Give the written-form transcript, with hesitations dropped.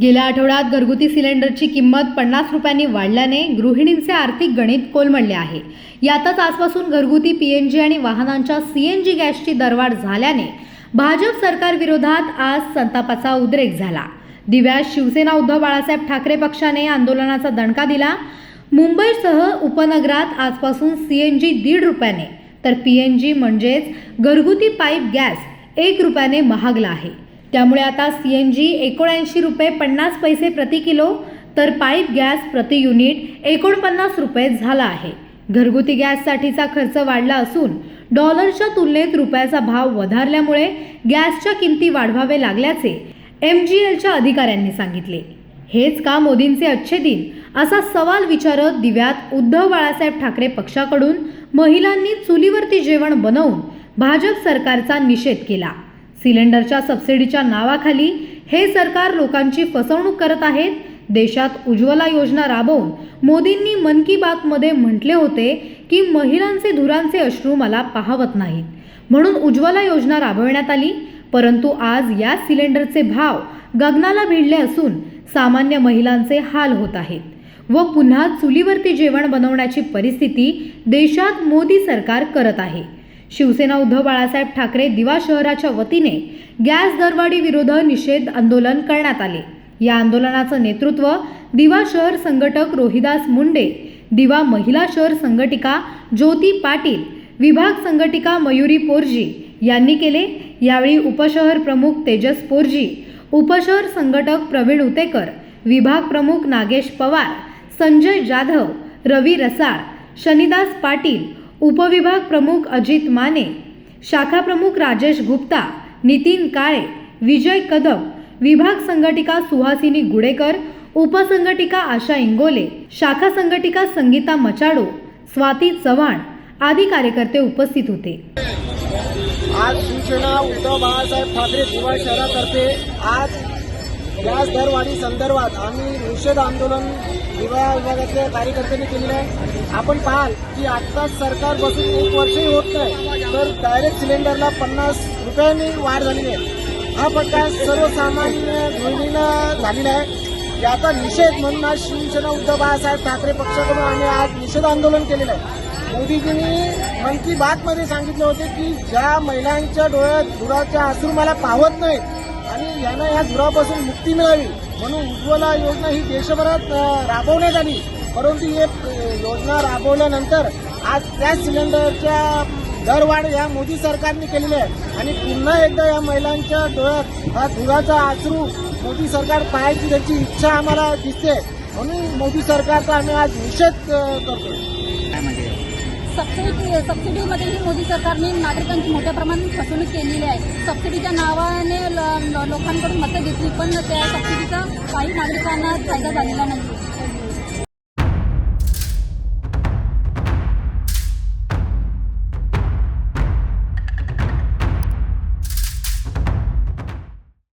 गेल्या आठवड्यात घरगुती सिलेंडरची किंमत 50 रुपयांनी वाढल्याने गृहिणींचे आर्थिक गणित कोलमडले आहे। यातच आजपासून घरगुती पीएनजी आणि वाहनांच्या सीएनजी गॅसची दरवाढ झाल्याने भाजप सरकार विरोधात आज संतापाचा उद्रेक झाला। दिव्यात शिवसेना उद्धव बाळासाहेब ठाकरे पक्षाने आंदोलनाचा दणका दिला। मुंबईसह उपनगरात आजपासून सीएनजी 1.5 रुपयाने तर पीएनजी म्हणजेच घरगुती पाईप गॅस 1 रुपयाने महागला आहे। त्यामुळे आता सीएनजी 79 रुपये 50 पैसे प्रति किलो तर पाईप गॅस प्रति युनिट 49 रुपये झाला आहे। घरगुती गॅससाठीचा खर्च वाढला असून डॉलरच्या तुलनेत रुपयाचा भाव वधारल्यामुळे गॅसच्या किमती वाढवावे लागल्याचे MGLच्या अधिकाऱ्यांनी सांगितले। हेच का मोदींचे अच्छे दिन असा सवाल विचारत दिव्यात उद्धव बाळासाहेब ठाकरे पक्षाकडून महिलांनी चुलीवरती जेवण बनवून भाजप सरकारचा निषेध केला। सिलेंडरच्या सबसिडीच्या नावाखाली हे सरकार लोकांची फसवणूक करत आहे। देशात उज्ज्वला योजना राबवून मोदींनी मन की बात मध्ये म्हटले होते की महिलांचे धुरांचे अश्रू मला पाहवत नाहीत, म्हणून उज्ज्वला योजना राबवण्यात आली। परंतु आज या सिलेंडरचे भाव गगनाला भिडले असून सामान्य महिलांचे हाल होत आहेत व पुन्हा चुलीवरती जेवण बनवण्याची परिस्थिती देशात मोदी सरकार करत आहे। शिवसेना उद्धव बाळासाहेब ठाकरे दिवा शहराच्या वतीने गॅस दरवाढी विरोध निषेध आंदोलन करण्यात आले। या आंदोलनाचं नेतृत्व दिवा शहर संघटक रोहिदास मुंडे, दिवा महिला शहर संघटिका ज्योती पाटील, विभाग संघटिका मयुरी पोरजी यांनी केले। यावेळी उपशहर प्रमुख तेजस पोरजी, उपशहर संघटक प्रवीण उतेकर, विभाग प्रमुख नागेश पवार, संजय जाधव, रवी रसाळ, शनिदास पाटील, उपविभाग प्रमुख अजित माने, शाखा प्रमुख राजेश गुप्ता, नितीन काळे, विजय कदम, विभाग संघटिका सुहासिनी गुडेकर, उपसंघटिका आशा इंगोले, शाखा संघटिका संगीता मचाडो, स्वाती चव्हाण आदी कार्यकर्ते उपस्थित होते। आज शिवसेना उद्धव बाळासाहेब ठाकरे दिवा शहरातर्फे आज गॅस दरवाढी संदर्भात आम्ही निषेध आंदोलन दिवा विभागातल्या कार्यकर्त्यांनी केलेलं आहे। आपण पाहाल की आत्ताच सरकार बसून 1 वर्षही होत नाही तर डायरेक्ट सिलेंडरला 50 रुपयांनी वाढ झालेली आहे। हा फटका सर्वसामान्य गृहिणींना झालेला आहे। याचा निषेध म्हणून आज शिवसेना उद्धव बाळासाहेब ठाकरे पक्षाकडून आम्ही आज निषेध आंदोलन केलेलं आहे। मोदीजींनी मन की बात मध्ये सांगितले होते की ज्या महिलांच्या डोळ्यात धुराचे अश्रू मला पाहत नाहीत आणि यांना या धुरापासून मुक्ती मिळावी म्हणून उज्ज्वला योजना ही देशभरात राबवण्यात आली। परंतु ही योजना राबवल्यानंतर आज गॅस सिलेंडरच्या दरवाढ या मोदी सरकारने केलेली आहे आणि पुन्हा एकदा या महिलांच्या डोळ्यात हा धुराचा अश्रू मोदी सरकार पाहायची त्याची इच्छा आम्हाला दिसते, म्हणून मोदी सरकारचा आम्ही आज निषेध करतो। सबसिडीमध्येही मोदी सरकारने नागरिकांची मोठ्या प्रमाणात फसवणूक केलेली आहे। सबसिडीच्या नावाने लोकांकडून मतं घेतली पण त्या सबसिडीचा काही नागरिकांना फायदा झालेला नाही।